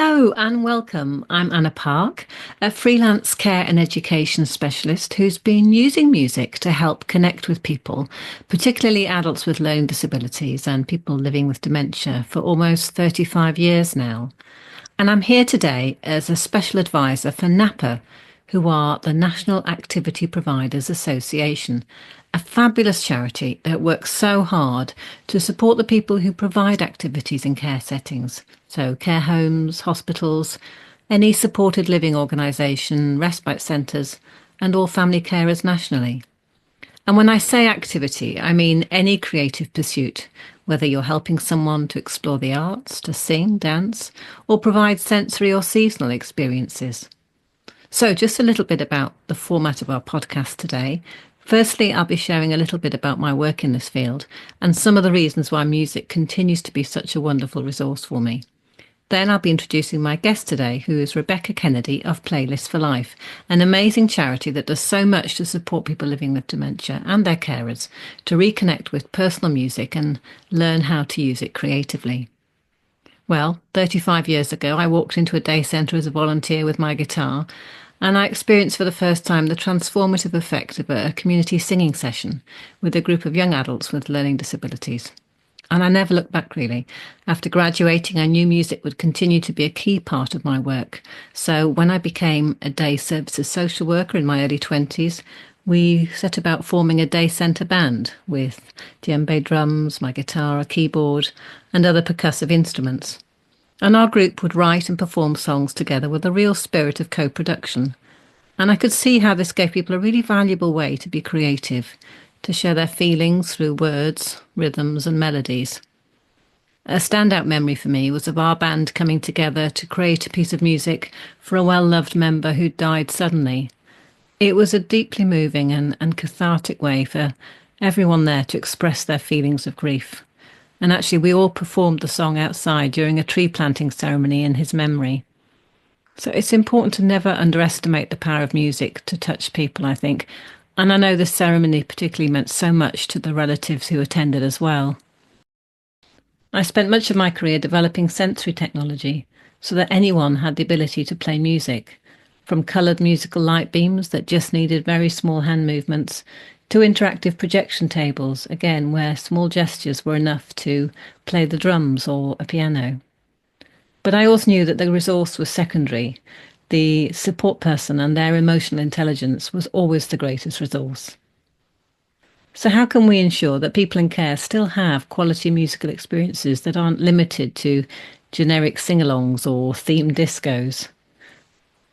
Hello and welcome. I'm Anna Park, a freelance care and education specialist who's been using music to help connect with people, particularly adults with learning disabilities and people living with dementia, for almost 35 years now. And I'm here today as a special advisor for NAPA, who are the National Activity Providers Association, a fabulous charity that works so hard to support the people who provide activities in care settings. So care homes, hospitals, any supported living organisation, respite centres, and all family carers nationally. And when I say activity, I mean any creative pursuit, whether you're helping someone to explore the arts, to sing, dance, or provide sensory or seasonal experiences. So just a little bit about the format of our podcast today. Firstly, I'll be sharing a little bit about my work in this field and some of the reasons why music continues to be such a wonderful resource for me. Then I'll be introducing my guest today, who is Rebecca Kennedy of Playlists for Life, an amazing charity that does so much to support people living with dementia and their carers to reconnect with personal music and learn how to use it creatively. Well, 35 years ago, I walked into a day centre as a volunteer with my guitar, and I experienced for the first time the transformative effect of a community singing session with a group of young adults with learning disabilities. And I never looked back, really. After graduating, I knew music would continue to be a key part of my work. So when I became a day services social worker in my early 20s, we set about forming a day centre band with djembe drums, my guitar, a keyboard, and other percussive instruments. And our group would write and perform songs together with a real spirit of co-production. And I could see how this gave people a really valuable way to be creative, to share their feelings through words, rhythms and melodies. A standout memory for me was of our band coming together to create a piece of music for a well-loved member who died suddenly. It was a deeply moving and cathartic way for everyone there to express their feelings of grief. And actually, we all performed the song outside during a tree planting ceremony in his memory. So it's important to never underestimate the power of music to touch people, I think. And I know this ceremony particularly meant so much to the relatives who attended as well. I spent much of my career developing sensory technology so that anyone had the ability to play music, from coloured musical light beams that just needed very small hand movements to interactive projection tables, again, where small gestures were enough to play the drums or a piano. But I also knew that the resource was secondary. The support person and their emotional intelligence was always the greatest resource. So how can we ensure that people in care still have quality musical experiences that aren't limited to generic sing-alongs or themed discos?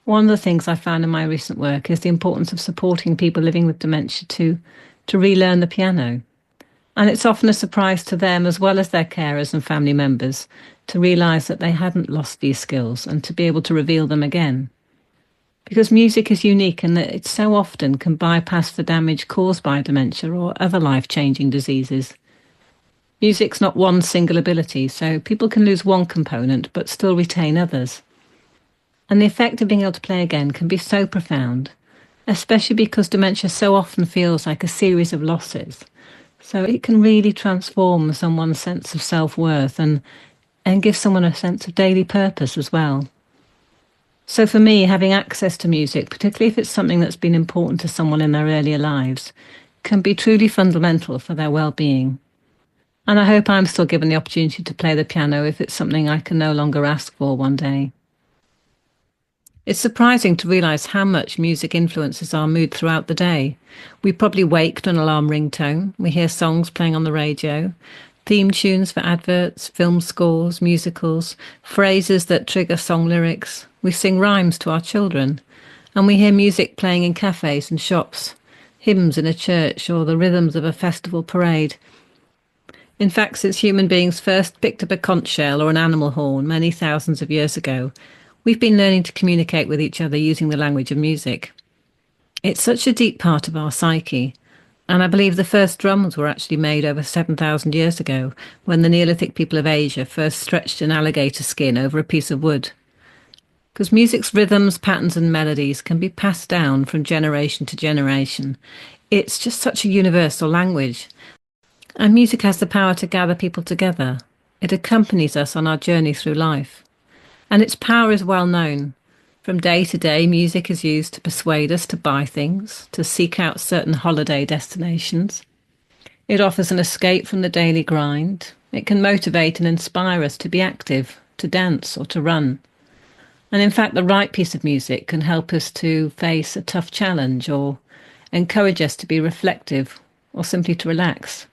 One of the things I found in my recent work is the importance of supporting people living with dementia to relearn the piano. And it's often a surprise to them as well as their carers and family members to realise that they hadn't lost these skills and to be able to reveal them again. Because music is unique in that it so often can bypass the damage caused by dementia or other life-changing diseases. Music's not one single ability, so people can lose one component but still retain others. And the effect of being able to play again can be so profound, especially because dementia so often feels like a series of losses. So it can really transform someone's sense of self-worth and give someone a sense of daily purpose as well. So for me, having access to music, particularly if it's something that's been important to someone in their earlier lives, can be truly fundamental for their well-being. And I hope I'm still given the opportunity to play the piano if it's something I can no longer ask for one day. It's surprising to realise how much music influences our mood throughout the day. We probably wake to an alarm ringtone, we hear songs playing on the radio, theme tunes for adverts, film scores, musicals, phrases that trigger song lyrics. We sing rhymes to our children, and we hear music playing in cafes and shops, hymns in a church or the rhythms of a festival parade. In fact, since human beings first picked up a conch shell or an animal horn many thousands of years ago, we've been learning to communicate with each other using the language of music. It's such a deep part of our psyche, and I believe the first drums were actually made over 7,000 years ago, when the Neolithic people of Asia first stretched an alligator skin over a piece of wood. Because music's rhythms, patterns and melodies can be passed down from generation to generation. It's just such a universal language. And music has the power to gather people together. It accompanies us on our journey through life. And its power is well known. From day to day, music is used to persuade us to buy things, to seek out certain holiday destinations. It offers an escape from the daily grind. It can motivate and inspire us to be active, to dance, or to run. And in fact, the right piece of music can help us to face a tough challenge or encourage us to be reflective or simply to relax.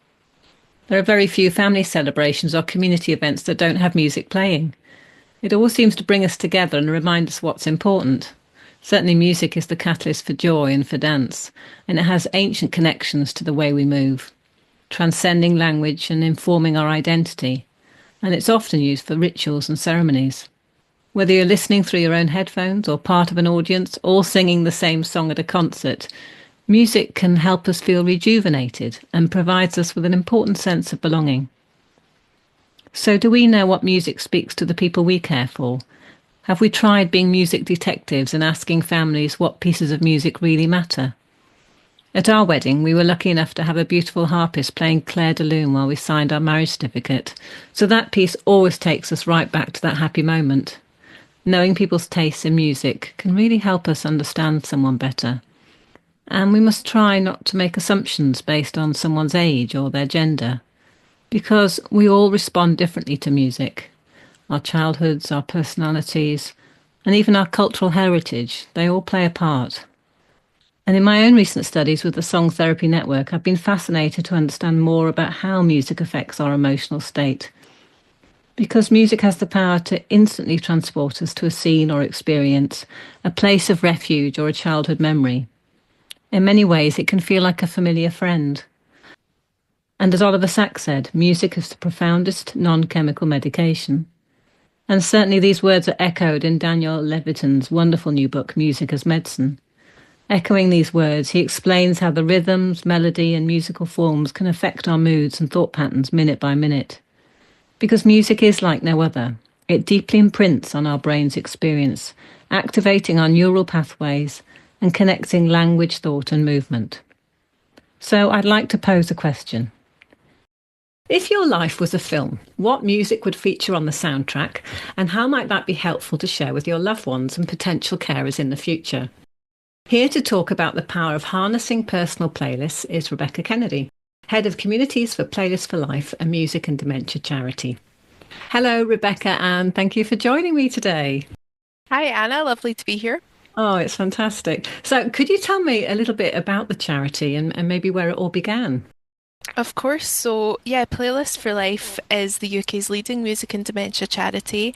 There are very few family celebrations or community events that don't have music playing. It always seems to bring us together and remind us what's important. Certainly, music is the catalyst for joy and for dance, and it has ancient connections to the way we move, transcending language and informing our identity. And it's often used for rituals and ceremonies. Whether you're listening through your own headphones or part of an audience, all singing the same song at a concert, music can help us feel rejuvenated and provides us with an important sense of belonging. So, do we know what music speaks to the people we care for? Have we tried being music detectives and asking families what pieces of music really matter? At our wedding, we were lucky enough to have a beautiful harpist playing Claire de Lune while we signed our marriage certificate. So that piece always takes us right back to that happy moment. Knowing people's tastes in music can really help us understand someone better. And we must try not to make assumptions based on someone's age or their gender, because we all respond differently to music. Our childhoods, our personalities, and even our cultural heritage, they all play a part. And in my own recent studies with the Song Therapy Network, I've been fascinated to understand more about how music affects our emotional state. Because music has the power to instantly transport us to a scene or experience, a place of refuge or a childhood memory. In many ways, it can feel like a familiar friend. And as Oliver Sacks said, music is the profoundest non-chemical medication. And certainly these words are echoed in Daniel Levitin's wonderful new book, Music as Medicine. Echoing these words, he explains how the rhythms, melody, and musical forms can affect our moods and thought patterns minute by minute. Because music is like no other. It deeply imprints on our brain's experience, activating our neural pathways and connecting language, thought, and movement. So I'd like to pose a question. If your life was a film, what music would feature on the soundtrack, and how might that be helpful to share with your loved ones and potential carers in the future? Here to talk about the power of harnessing personal playlists is Rebecca Kennedy, Head of Communities for Playlists for Life, a music and dementia charity. Hello, Rebecca, and thank you for joining me today. Hi, Anna. Lovely to be here. Oh, it's fantastic. So could you tell me a little bit about the charity and maybe where it all began? Of course. So, yeah, Playlist for Life is the UK's leading music and dementia charity.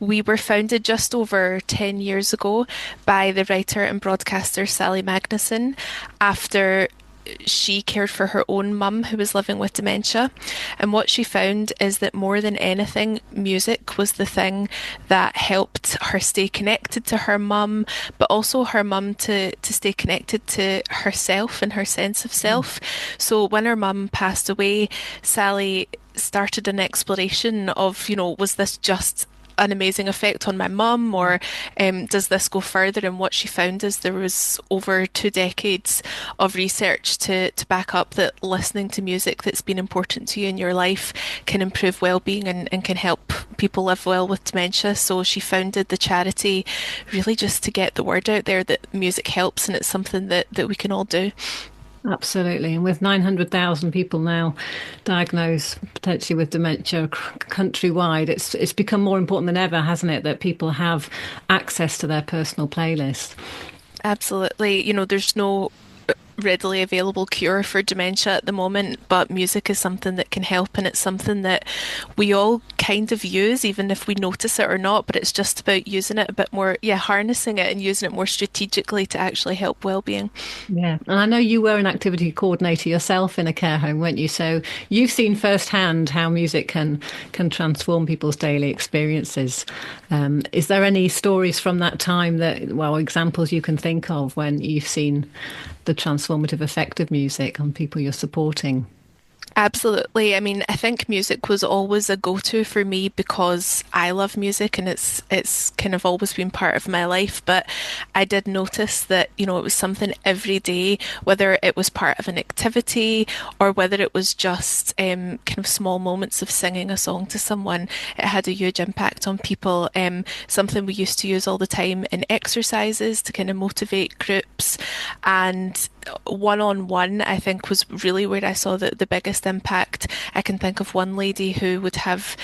We were founded just over 10 years ago by the writer and broadcaster Sally Magnuson after she cared for her own mum who was living with dementia. And what she found is that more than anything, music was the thing that helped her stay connected to her mum, but also her mum to stay connected to herself and her sense of self. So when her mum passed away, Sally started an exploration of, was this just an amazing effect on my mum, or does this go further? And what she found is there was over 2 decades of research to back up that listening to music that's been important to you in your life can improve well-being and can help people live well with dementia. So she founded the charity really just to get the word out there that music helps and it's something that we can all do. Absolutely. And with 900,000 people now diagnosed potentially with dementia countrywide, it's become more important than ever, hasn't it, that people have access to their personal playlist. Absolutely. There's no readily available cure for dementia at the moment, but music is something that can help, and it's something that we all kind of use, even if we notice it or not. But it's just about using it a bit more, yeah, harnessing it and using it more strategically to actually help well-being. Yeah. And I know you were an activity coordinator yourself in a care home, weren't you? So you've seen firsthand how music can transform people's daily experiences. Is there any stories from that time that, well, examples you can think of when you've seen the transformative effect of music on people you're supporting? Absolutely. I mean, I think music was always a go-to for me because I love music and it's kind of always been part of my life. But I did notice that, it was something every day, whether it was part of an activity or whether it was just kind of small moments of singing a song to someone. It had a huge impact on people. Something we used to use all the time in exercises to kind of motivate groups. And one-on-one, I think, was really where I saw the biggest impact. I can think of one lady who would have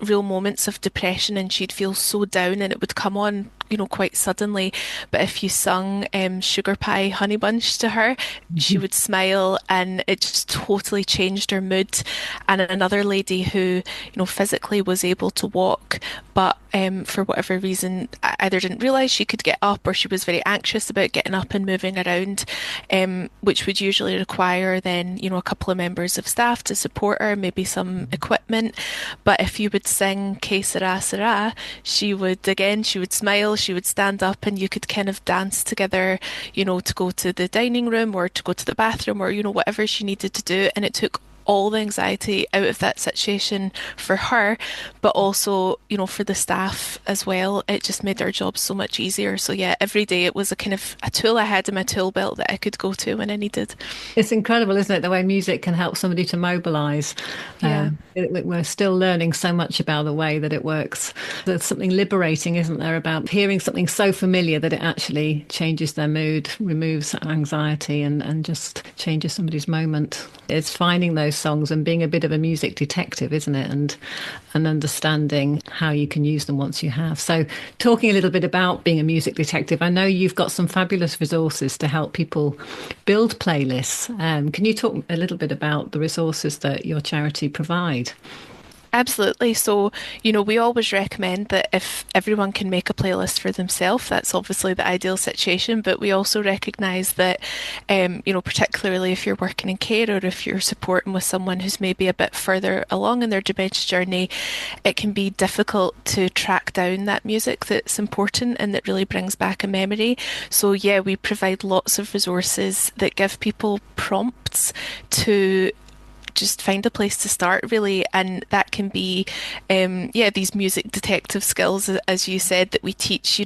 real moments of depression and she'd feel so down and it would come on, quite suddenly. But if you sung Sugar Pie Honey Bunch to her, she would smile and it just totally changed her mood. And another lady who, physically was able to walk, but for whatever reason, either didn't realize she could get up or she was very anxious about getting up and moving around, which would usually require then, a couple of members of staff to support her, maybe some equipment. But if you would sing Que Sera Sera, she would smile, she would stand up, and you could kind of dance together, to go to the dining room or to go to the bathroom or, whatever she needed to do. And it took all the anxiety out of that situation for her, but also, for the staff as well. It just made our job so much easier. So yeah, every day it was a kind of a tool I had in my tool belt that I could go to when I needed. It's incredible, isn't it, the way music can help somebody to mobilize. Yeah. We're still learning so much about the way that it works. There's something liberating, isn't there, about hearing something so familiar that it actually changes their mood, removes anxiety, and just changes somebody's moment. It's finding those songs and being a bit of a music detective, isn't it? And understanding how you can use them once you have. So, talking a little bit about being a music detective, I know you've got some fabulous resources to help people build playlists. Can you talk a little bit about the resources that your charity provide? Absolutely. So, we always recommend that if everyone can make a playlist for themselves, that's obviously the ideal situation. But we also recognize that, particularly if you're working in care or if you're supporting with someone who's maybe a bit further along in their dementia journey, it can be difficult to track down that music that's important and that really brings back a memory. So, yeah, we provide lots of resources that give people prompts to just find a place to start really, and that can be these music detective skills, as you said, that we teach,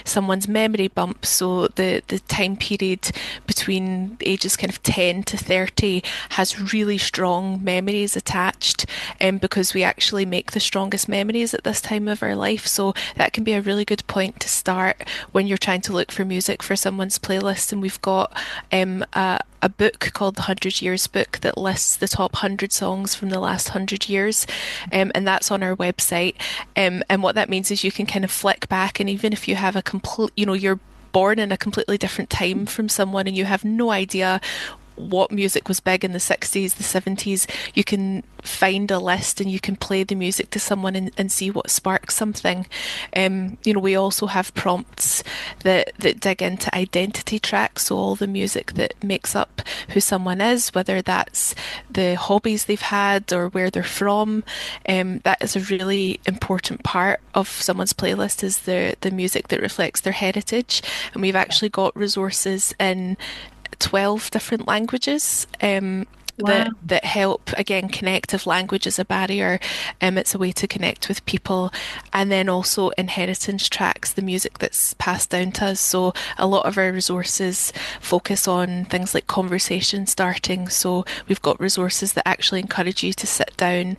someone's memory bump. So the time period between ages kind of 10 to 30 has really strong memories attached, because we actually make the strongest memories at this time of our life. So that can be a really good point to start when you're trying to look for music for someone's playlist. And we've got a book called the 100 Years Book that lists the top 100 songs from the last 100 years. And that's on our website. And what that means is you can kind of flick back, and even if you have a complete, you're born in a completely different time from someone and you have no idea what music was big in the 60s, the 70s, you can find a list and you can play the music to someone and see what sparks something. We also have prompts that dig into identity tracks, so all the music that makes up who someone is, whether that's the hobbies they've had or where they're from. That is a really important part of someone's playlist, is the music that reflects their heritage. And we've actually got resources in 12 different languages, Wow. that help, again, connect. If language is a barrier, it's a way to connect with people. And then also inheritance tracks, the music that's passed down to us. So a lot of our resources focus on things like conversation starting. So we've got resources that actually encourage you to sit down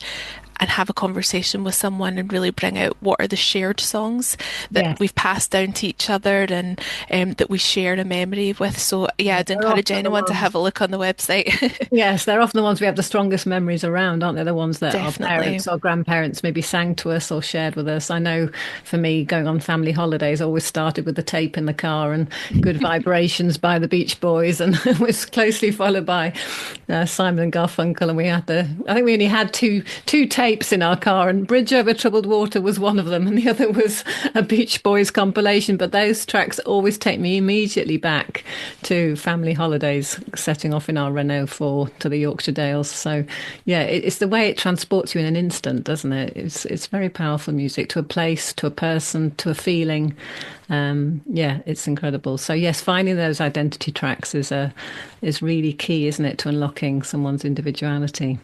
and have a conversation with someone and really bring out what are the shared songs that Yes. we've passed down to each other, and that we share a memory with. So yeah, I'd They're encourage often the anyone to ones. have a look on the website. Yes, they're often the ones we have the strongest memories around, aren't they? The ones that our Definitely. parents or grandparents maybe sang to us or shared with us. I know for me, going on family holidays always started with the tape in the car and Good Vibrations by the Beach Boys, and it was closely followed by Simon and Garfunkel. And I think we only had two tapes tapes in our car, and Bridge Over Troubled Water was one of them, and the other was a Beach Boys compilation. But those tracks always take me immediately back to family holidays, setting off in our Renault 4 to the Yorkshire Dales. So, yeah, it's the way it transports you in an instant, doesn't it? It's very powerful music, to a place, to a person, to a feeling. Yeah, it's incredible. So yes, finding those identity tracks is really key, isn't it, to unlocking someone's individuality.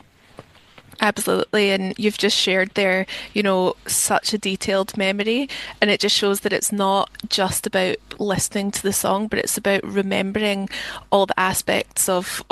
Absolutely. And you've just shared there, such a detailed memory. And it just shows that it's not just about listening to the song, but it's about remembering all the aspects of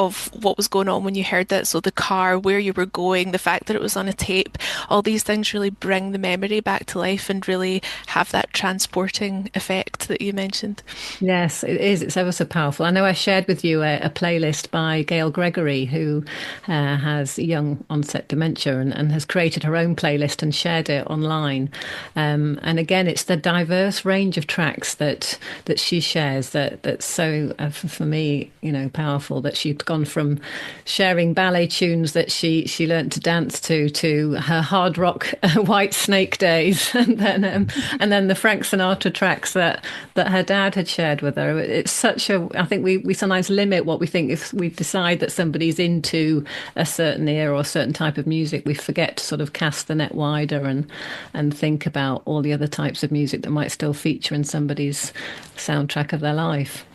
what was going on when you heard it. So the car, where you were going, the fact that it was on a tape, all these things really bring the memory back to life and really have that transporting effect that you mentioned. Yes, it is. It's ever so powerful. I know I shared with you a playlist by Gail Gregory, who has young onset dementia and has created her own playlist and shared it online. And again, it's the diverse range of tracks that she shares that's so, for me, powerful. That she'd gone from sharing ballet tunes that she learnt to dance to her hard rock White Snake days, and then the Frank Sinatra tracks that her dad had shared with her. It's such a, I think we sometimes limit what we think. If we decide that somebody's into a certain era or a certain type of music, we forget to sort of cast the net wider and think about all the other types of music that might still feature in somebody's soundtrack of their life.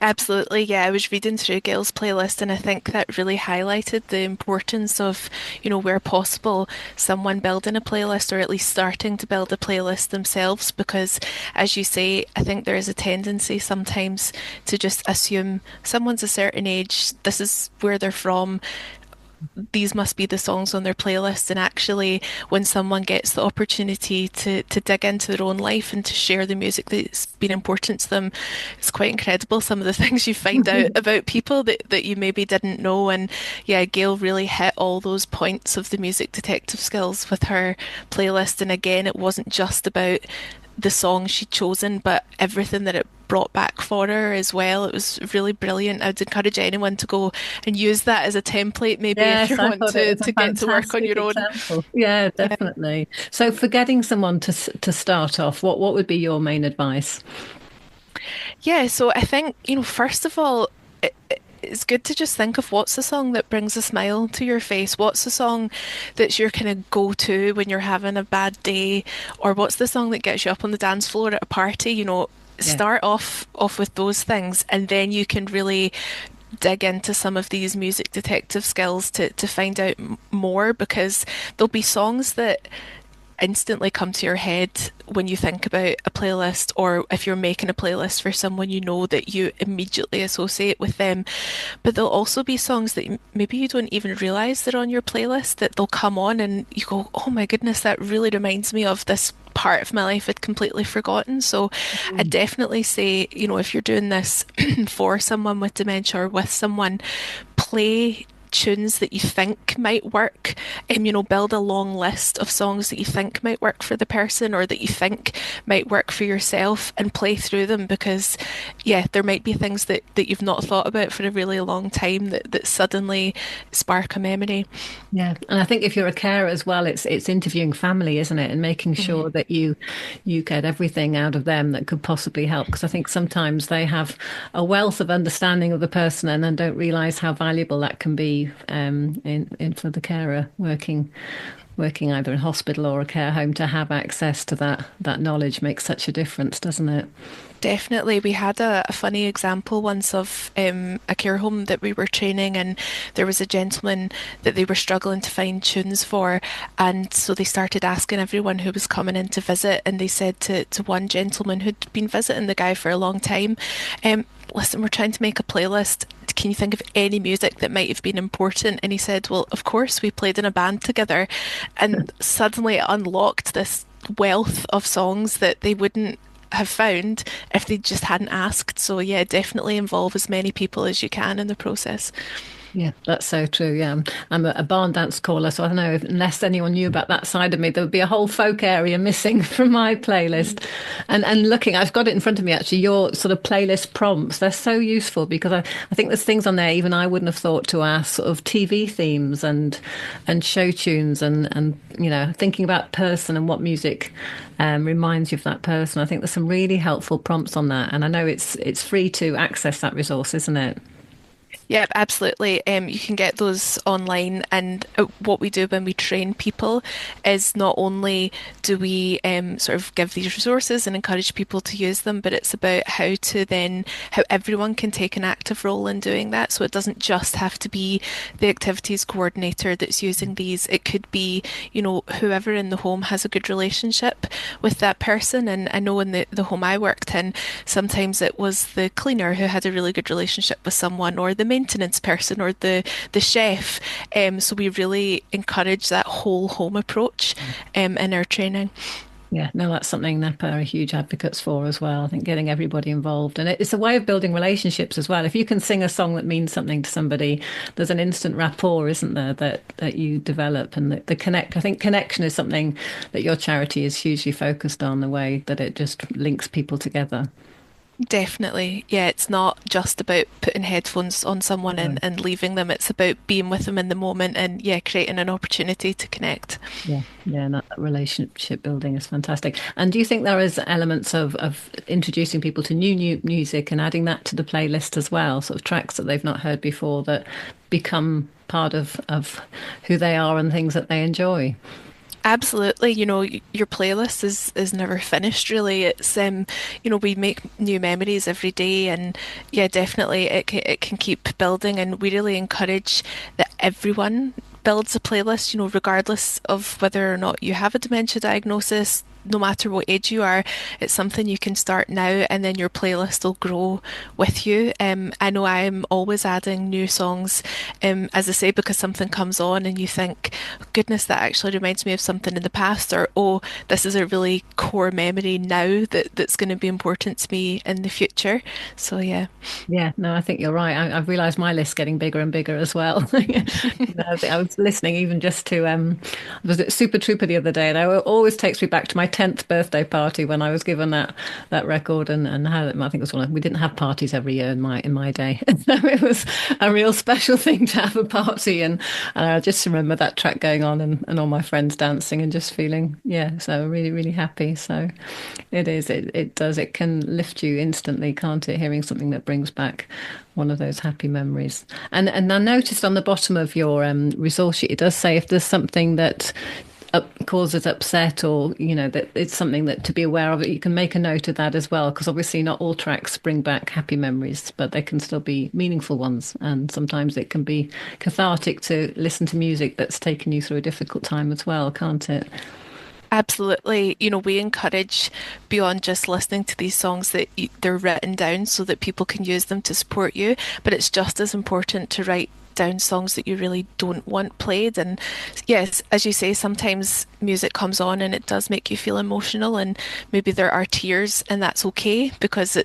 Absolutely, yeah. I was reading through Gail's playlist, and I think that really highlighted the importance of, where possible, someone building a playlist or at least starting to build a playlist themselves. Because, as you say, I think there is a tendency sometimes to just assume someone's a certain age, this is where they're from, these must be the songs on their playlist. And actually, when someone gets the opportunity to dig into their own life and to share the music that's been important to them, it's quite incredible some of the things you find out about people that you maybe didn't know. And yeah, Gail really hit all those points of the music detective skills with her playlist. And again, it wasn't just about the song she'd chosen, but everything that it brought back for her as well. It was really brilliant. I'd encourage anyone to go and use that as a template, maybe if you Yes, I want thought it was a to get to work on fantastic your own. example. Yeah, Yeah. definitely. So, for getting someone to start off, what would be your main advice? Yeah, so I think, first of all, it's good to just think of what's the song that brings a smile to your face. What's the song that's your kind of go-to when you're having a bad day, or what's the song that gets you up on the dance floor at a party? Yeah. Start off with those things, and then you can really dig into some of these music detective skills to find out more, because there'll be songs that instantly come to your head when you think about a playlist, or if you're making a playlist for someone that you immediately associate with them. But there'll also be songs that maybe you don't even realize they're on your playlist, that they'll come on and you go, oh my goodness, that really reminds me of this part of my life I'd completely forgotten. So I Mm. definitely say, if you're doing this for someone with dementia or with someone, play tunes that you think might work. Build a long list of songs that you think might work for the person or that you think might work for yourself, and play through them, because yeah, there might be things that you've not thought about for a really long time that suddenly spark a memory. Yeah, and I think if you're a carer as well, it's interviewing family, isn't it, and making Mhm. sure that you get everything out of them that could possibly help. Because I think sometimes they have a wealth of understanding of the person and then don't realise how valuable that can be in for the carer working either in hospital or a care home, to have access to that knowledge makes such a difference, doesn't it? Definitely. We had a funny example once of a care home that we were training, and there was a gentleman that they were struggling to find tunes for. And so they started asking everyone who was coming in to visit, and they said to one gentleman who'd been visiting the guy for a long time, listen, we're trying to make a playlist. Can you think of any music that might have been important? And he said, well, of course, we played in a band together. And suddenly it unlocked this wealth of songs that they wouldn't have found if they just hadn't asked. So yeah, definitely involve as many people as you can in the process. Yeah, that's so true. Yeah, I'm a barn dance caller, so I don't know if, unless anyone knew about that side of me, there would be a whole folk area missing from my playlist. And looking, I've got it in front of me actually. Your sort of playlist prompts, they're so useful because I think there's things on there even I wouldn't have thought to ask, sort of TV themes and show tunes and thinking about person and what music reminds you of that person. I think there's some really helpful prompts on that, and I know it's free to access that resource, isn't it? Yeah, absolutely. You can get those online, and what we do when we train people is not only do we sort of give these resources and encourage people to use them, but it's about how everyone can take an active role in doing that. So it doesn't just have to be the activities coordinator that's using these. It could be, whoever in the home has a good relationship with that person. And I know in the home I worked in, sometimes it was the cleaner who had a really good relationship with someone, or the maintenance person, or the chef. So we really encourage that whole home approach in our training. Yeah, no, that's something NAPA are huge advocates for as well. I think getting everybody involved. And it's a way of building relationships as well. If you can sing a song that means something to somebody, there's an instant rapport, isn't there, that you develop. And the connect, I think connection is something that your charity is hugely focused on, the way that it just links people together. Definitely. Yeah, it's not just about putting headphones on someone No. and leaving them. It's about being with them in the moment and, yeah, creating an opportunity to connect. Yeah, yeah, and that relationship building is fantastic. And do you think there is elements of introducing people to new music and adding that to the playlist as well, sort of tracks that they've not heard before that become part of who they are and things that they enjoy? Absolutely, your playlist is never finished really. We make new memories every day, and yeah, definitely it can keep building, and we really encourage that everyone builds a playlist, regardless of whether or not you have a dementia diagnosis. No matter what age you are, it's something you can start now, and then your playlist will grow with you. I know I'm always adding new songs, as I say, because something comes on and you think, goodness, that actually reminds me of something in the past, or oh, this is a really core memory now that's going to be important to me in the future. So yeah. Yeah, no, I think you're right. I've realised my list's getting bigger and bigger as well. I was listening even just to I was at Super Trooper the other day, and it always takes me back to my 10th birthday party when I was given that record, and how I think it was we didn't have parties every year in my day, so it was a real special thing to have a party, and I just remember that track going on and all my friends dancing and just feeling so really really happy. So it can lift you instantly, can't it? Hearing something that brings back one of those happy memories. And I noticed on the bottom of your resource sheet, it does say if there's something that causes upset, or that it's something that to be aware of, you can make a note of that as well, because obviously not all tracks bring back happy memories, but they can still be meaningful ones, and sometimes it can be cathartic to listen to music that's taken you through a difficult time as well, can't it? Absolutely. We encourage beyond just listening to these songs that they're written down so that people can use them to support you. But it's just as important to write down songs that you really don't want played. And yes, as you say, sometimes music comes on and it does make you feel emotional, and maybe there are tears, and that's okay because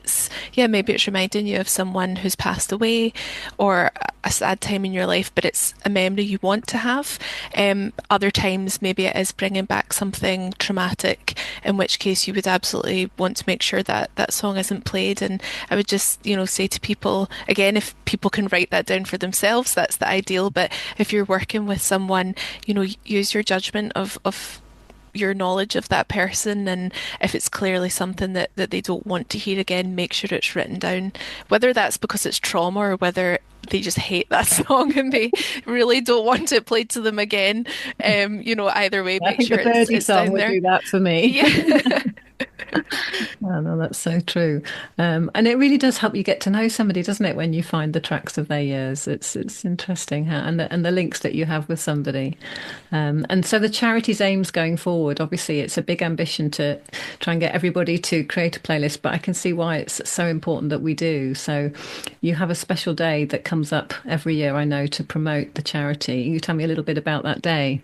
maybe it's reminding you of someone who's passed away or a sad time in your life, but it's a memory you want to have. Other times, maybe it is bringing back something traumatic, in which case you would absolutely want to make sure that that song isn't played. And I would just, say to people, again, if people can write that down for themselves, that's the ideal. But if you're working with someone, use your judgment of your knowledge of that person, and if it's clearly something that they don't want to hear again, make sure it's written down, whether that's because it's trauma or whether they just hate that song and they really don't want it played to them again. Either way, I make think the sure it's birdie it's song down would there. do that for me. Yeah. Oh, no, that's so true. And it really does help you get to know somebody, doesn't it, when you find the tracks of their years? It's interesting how, and the links that you have with somebody. And so the charity's aims going forward, obviously, it's a big ambition to try and get everybody to create a playlist, but I can see why it's so important that we do. So you have a special day that comes up every year, I know, to promote the charity. You tell me a little bit about that day.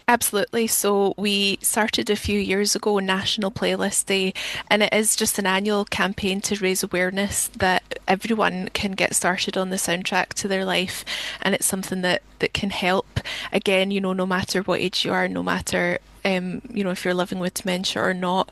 Absolutely. So we started a few years ago National Playlist Day, and it is just an annual campaign to raise awareness that everyone can get started on the soundtrack to their life, and it's something that can help. Again, no matter what age you are, no matter if you're living with dementia or not,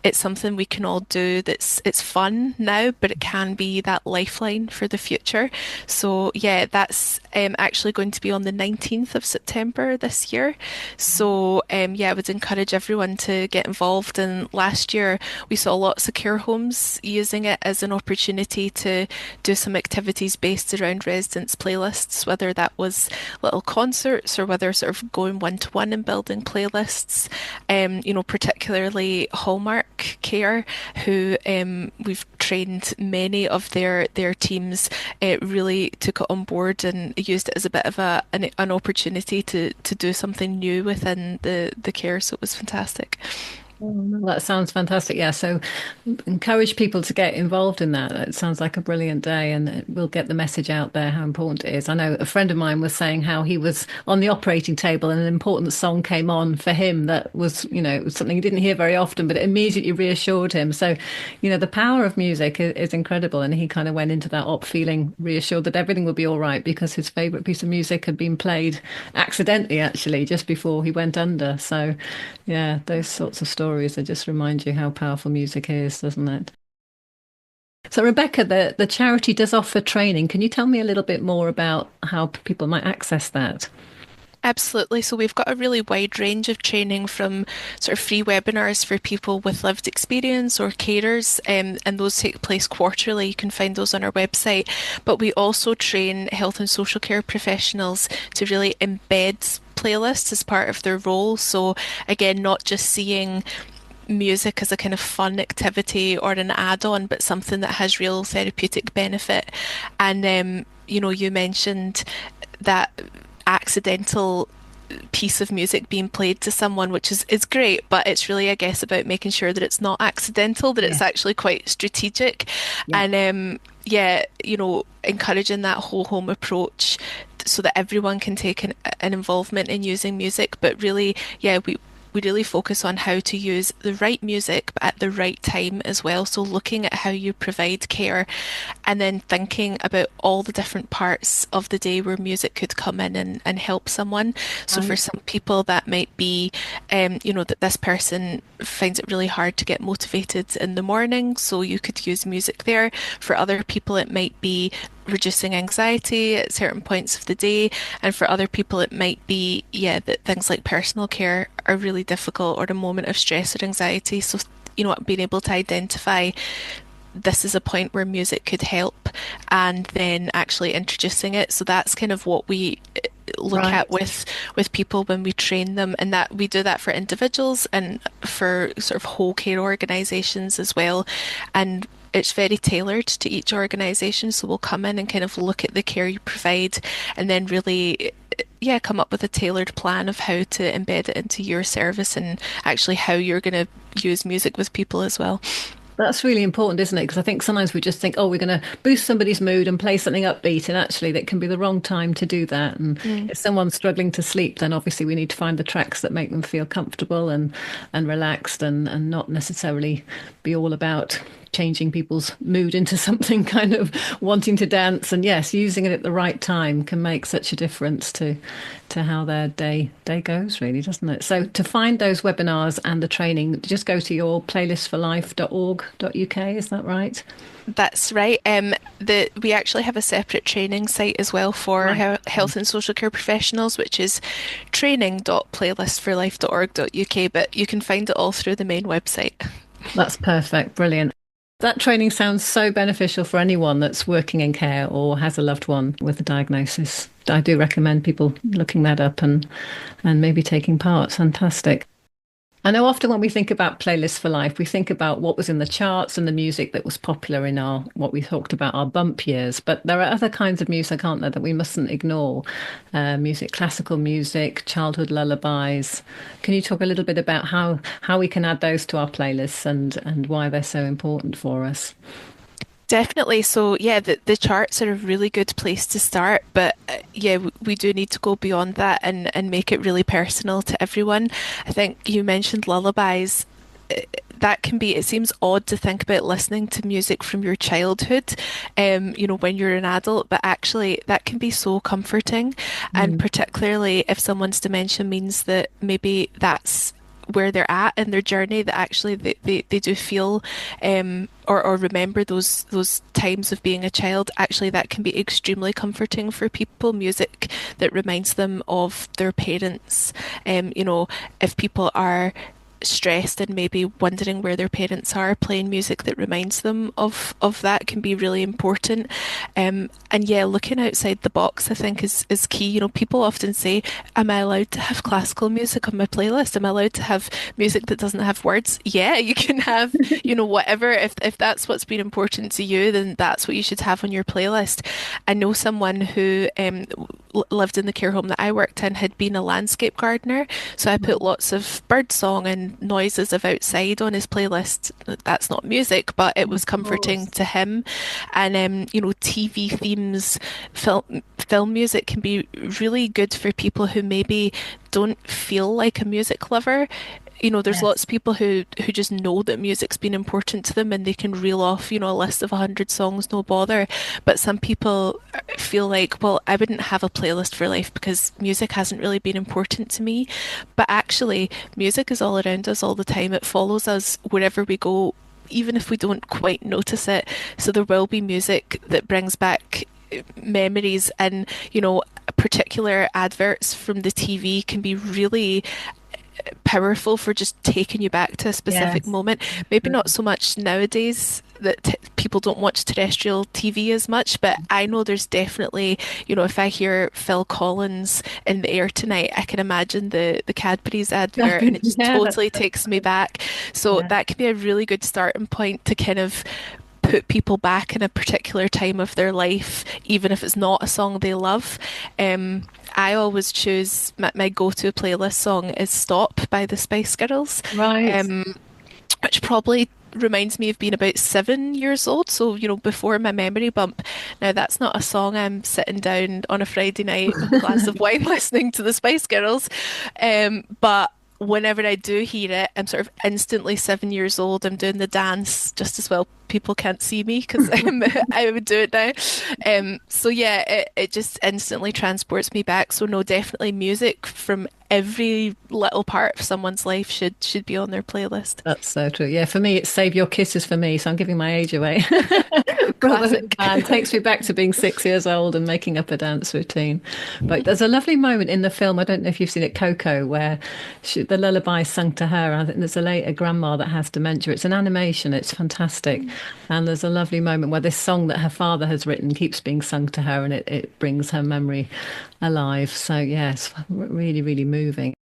it's something we can all do it's fun now, but it can be that lifeline for the future. So yeah, that's actually going to be on the 19th of September this year. So yeah, I would encourage everyone to get involved. And last year we saw lots of care homes using it as an opportunity to do some activities based around residents' playlists, whether that was little concerts or whether sort of going one to one and building playlists. Particularly Hallmark Care, who we've trained many of their teams, really took it on board and used it as a bit of an opportunity to do something new within the care. So it was fantastic. Oh, no, that sounds fantastic. Yeah, so encourage people to get involved in that. It sounds like a brilliant day, and it will get the message out there how important it is. I know a friend of mine was saying how he was on the operating table and an important song came on for him that was, it was something he didn't hear very often, but it immediately reassured him. So, the power of music is incredible. And he kind of went into that op feeling reassured that everything would be all right because his favorite piece of music had been played accidentally, actually, just before he went under. So, yeah, those sorts of stories that just remind you how powerful music is, doesn't it? So, Rebecca, the charity does offer training. Can you tell me a little bit more about how people might access that? Absolutely. So we've got a really wide range of training from sort of free webinars for people with lived experience or carers, and those take place quarterly. You can find those on our website. But we also train health and social care professionals to really embed playlists as part of their role. So again, not just seeing music as a kind of fun activity or an add-on, but something that has real therapeutic benefit. And you mentioned that accidental piece of music being played to someone, which is great, but it's really, I guess, about making sure that it's not accidental, that it's Yes. actually quite strategic. Yeah. And yeah, encouraging that whole home approach so that everyone can take an involvement in using music. But really, yeah, we really focus on how to use the right music but at the right time as well. So looking at how you provide care and then thinking about all the different parts of the day where music could come in and help someone. So for Right. some people that might be, that this person finds it really hard to get motivated in the morning. So you could use music there. For other people, it might be reducing anxiety at certain points of the day. And for other people, it might be, yeah, that things like personal care are really difficult or a moment of stress or anxiety. So, being able to identify this is a point where music could help and then actually introducing it. So that's kind of what we look at Right. with people when we train them, and that we do that for individuals and for sort of whole care organizations as well. And it's very tailored to each organization. So we'll come in and kind of look at the care you provide and then really, yeah, come up with a tailored plan of how to embed it into your service and actually how you're going to use music with people as well. That's really important, isn't it? Because I think sometimes we just think, oh, we're going to boost somebody's mood and play something upbeat, and actually, that can be the wrong time to do that. And Mm. if someone's struggling to sleep, then obviously we need to find the tracks that make them feel comfortable and relaxed, and not necessarily be all about changing people's mood into something kind of wanting to dance. And yes, using it at the right time can make such a difference to how their day goes, really, doesn't it? So to find those webinars and the training, just go to your playlistforlife.org.uk, is that right? That's right. We actually have a separate training site as well for Right. health and social care professionals, which is training.playlistforlife.org.uk, but you can find it all through the main website. That's perfect. Brilliant. That training sounds so beneficial for anyone that's working in care or has a loved one with a diagnosis. I do recommend people looking that up and maybe taking part. Fantastic. I know often when we think about playlists for life, we think about what was in the charts and the music that was popular in our, what we talked about, our bump years. But there are other kinds of music, aren't there, that we mustn't ignore? Music, classical music, childhood lullabies. Can you talk a little bit about how we can add those to our playlists and why they're so important for us? Definitely. So, yeah, the charts are a really good place to start, but yeah, we do need to go beyond that and make it really personal to everyone. I think you mentioned lullabies. That can be, it seems odd to think about listening to music from your childhood, when you're an adult, but actually that can be so comforting. And Mm. particularly if someone's dementia means that maybe that's where they're at in their journey, that actually they do feel or remember those times of being a child, actually that can be extremely comforting for people. Music that reminds them of their parents. If people are stressed and maybe wondering where their parents are, playing music that reminds them of that can be really important. And yeah, looking outside the box, I think is key. People often say, "Am I allowed to have classical music on my playlist? Am I allowed to have music that doesn't have words?" Yeah, you can have, whatever. If that's what's been important to you, then that's what you should have on your playlist. I know someone who lived in the care home that I worked in, had been a landscape gardener, so I put lots of bird song and noises of outside on his playlist. That's not music, but it Of was comforting course. to him. And TV themes, film music can be really good for people who maybe don't feel like a music lover. There's lots Yes. of people who just know that music's been important to them and they can reel off, a list of 100 songs, no bother. But some people feel like, well, I wouldn't have a playlist for life because music hasn't really been important to me. But actually, music is all around us all the time. It follows us wherever we go, even if we don't quite notice it. So there will be music that brings back memories, and particular adverts from the TV can be really powerful for just taking you back to a specific Yes. moment. Maybe not so much nowadays that people don't watch terrestrial TV as much, but I know there's definitely, if I hear Phil Collins in the air tonight, I can imagine the Cadbury's advert and it just Yeah, that's totally takes me back. So yeah. that can be a really good starting point to kind of put people back in a particular time of their life, even if it's not a song they love. I always choose my go-to playlist song is Stop by the Spice Girls, Right. um, which probably reminds me of being about 7 years old. So, before my memory bump. Now, that's not a song I'm sitting down on a Friday night with a glass of wine listening to the Spice Girls. But whenever I do hear it, I'm sort of instantly 7 years old. I'm doing the dance just as well. People can't see me because I would do it now. So yeah, it just instantly transports me back. So no, definitely music from every little part of someone's life should be on their playlist. That's so true. Yeah, for me, it's Save Your Kisses for me. So I'm giving my age away. Brotherhood Classic. Band takes me back to being 6 years old and making up a dance routine. But there's a lovely moment in the film. I don't know if you've seen it, Coco, where the lullaby is sung to her. I think there's a grandma that has dementia. It's an animation. It's fantastic. And there's a lovely moment where this song that her father has written keeps being sung to her and it brings her memory alive. So, yes, really, really moving.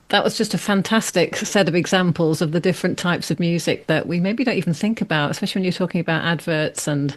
That was just a fantastic set of examples of the different types of music that we maybe don't even think about, especially when you're talking about adverts and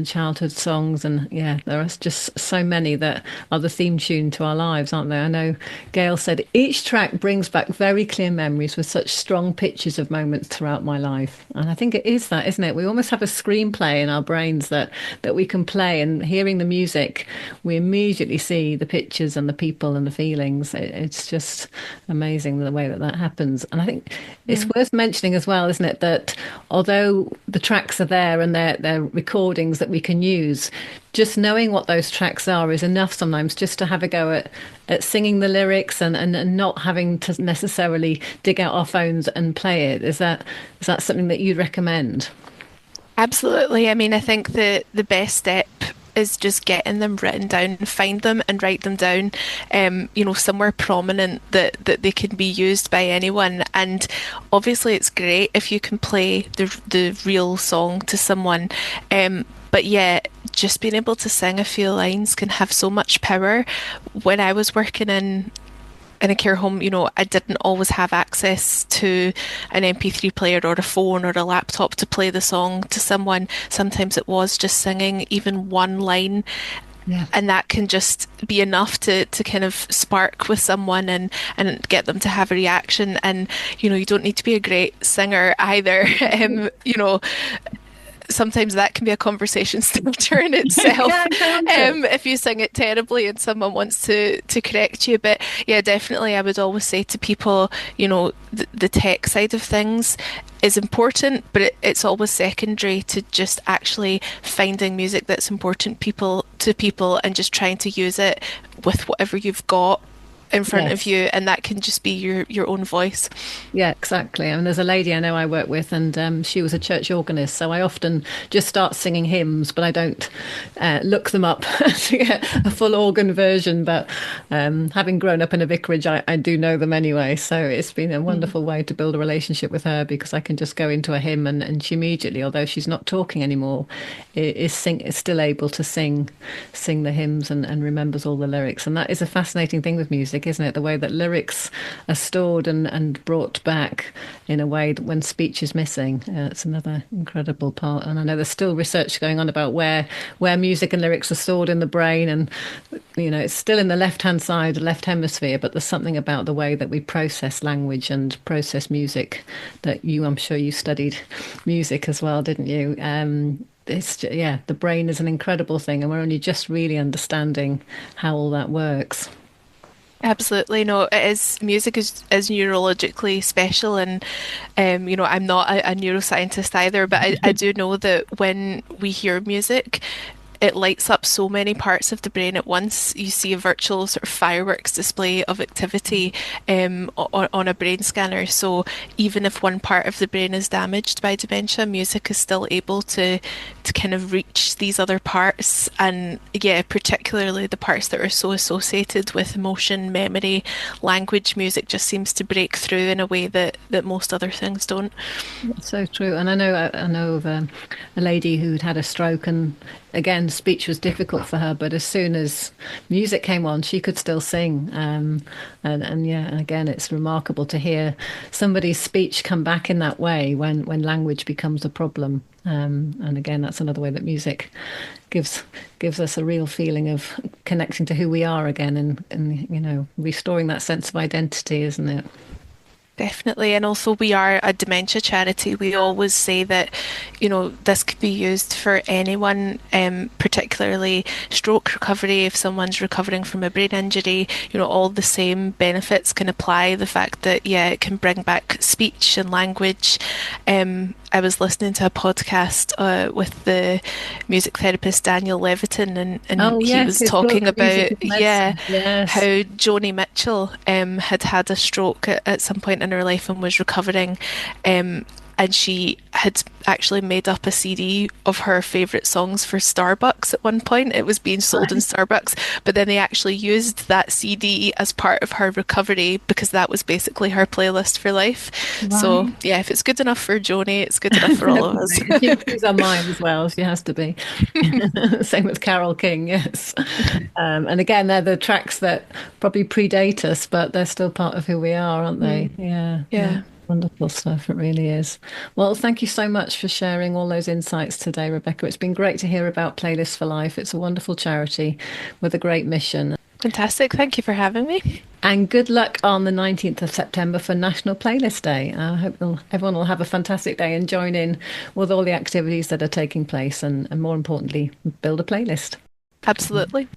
childhood songs. And yeah, there are just so many that are the theme tune to our lives, aren't there? I know Gail said each track brings back very clear memories with such strong pictures of moments throughout my life. And I think it is that, isn't it? We almost have a screenplay in our brains that we can play, and hearing the music, we immediately see the pictures and the people and the feelings. It's just amazing the way that that happens. And I think it's Mm. worth mentioning as well, isn't it, that although the tracks are there and they're recordings that we can use, just knowing what those tracks are is enough sometimes just to have a go at singing the lyrics and not having to necessarily dig out our phones and play it. Is that something that you'd recommend? Absolutely. I mean, I think the best step is just getting them written down, find them and write them down, somewhere prominent that they can be used by anyone. And obviously, it's great if you can play the real song to someone. But yeah, just being able to sing a few lines can have so much power. When I was working in a care home, I didn't always have access to an MP3 player or a phone or a laptop to play the song to someone. Sometimes it was just singing even one line, Yeah. and that can just be enough to kind of spark with someone and get them to have a reaction. And, you don't need to be a great singer either. sometimes that can be a conversation starter in itself, Yeah, can't it? if you sing it terribly and someone wants to correct you. But yeah, definitely, I would always say to people, the tech side of things is important, but it's always secondary to just actually finding music that's important people and just trying to use it with whatever you've got in front of Yes. you, and that can just be your own voice. Yeah, exactly. I mean, there's a lady I know I work with, and she was a church organist. So I often just start singing hymns, but I don't look them up to get a full organ version. But having grown up in a vicarage, I do know them anyway. So it's been a Mm. wonderful way to build a relationship with her because I can just go into a hymn and she immediately, although she's not talking anymore, is still able to sing the hymns and remembers all the lyrics. And that is a fascinating thing with music, isn't it? The way that lyrics are stored and brought back in a way that when speech is missing, it's another incredible part. And I know there's still research going on about where music and lyrics are stored in the brain, and it's still in the left-hand side, left hemisphere, but there's something about the way that we process language and process music that I'm sure you studied music as well, didn't you? Yeah, the brain is an incredible thing, and we're only just really understanding how all that works. Absolutely. No, it is music is neurologically special and I'm not a neuroscientist either, but I do know that when we hear music, it lights up so many parts of the brain at once. You see a virtual sort of fireworks display of activity on a brain scanner. So even if one part of the brain is damaged by dementia, music is still able to kind of reach these other parts. And yeah, particularly the parts that are so associated with emotion, memory, language, music just seems to break through in a way that most other things don't. That's so true. And I know of a lady who'd had a stroke, and again, speech was difficult for her. But as soon as music came on, she could still sing. And yeah, and again, it's remarkable to hear somebody's speech come back in that way when language becomes a problem. And again, that's another way that music gives gives us a real feeling of connecting to who we are again, and restoring that sense of identity, isn't it? Definitely. And also, we are a dementia charity. We always say that, this could be used for anyone, particularly stroke recovery. If someone's recovering from a brain injury, all the same benefits can apply. The fact that, yeah, it can bring back speech and language. I was listening to a podcast with the music therapist Daniel Levitin, and Oh he yes, was his book, talking Music about, is yeah, Medicine. Yes. how Joni Mitchell had had a stroke at some point in her life and was recovering. And she had actually made up a CD of her favorite songs for Starbucks at one point. It was being sold in Right. Starbucks, but then they actually used that CD as part of her recovery because that was basically her playlist for life. So, Right. yeah, if it's good enough for Joni, it's good enough for all of us. Definitely. And she's on mine as well. She has to be. Same with Carol King, yes. And again, they're the tracks that probably predate us, but they're still part of who we are, aren't they? Mm, Yeah, yeah. yeah. Wonderful stuff. It really is. Well, thank you so much for sharing all those insights today, Rebecca. It's been great to hear about Playlists for Life. It's a wonderful charity with a great mission. Fantastic. Thank you for having me. And good luck on the 19th of September for National Playlist Day. I hope everyone will have a fantastic day and join in with all the activities that are taking place and more importantly, build a playlist. Absolutely.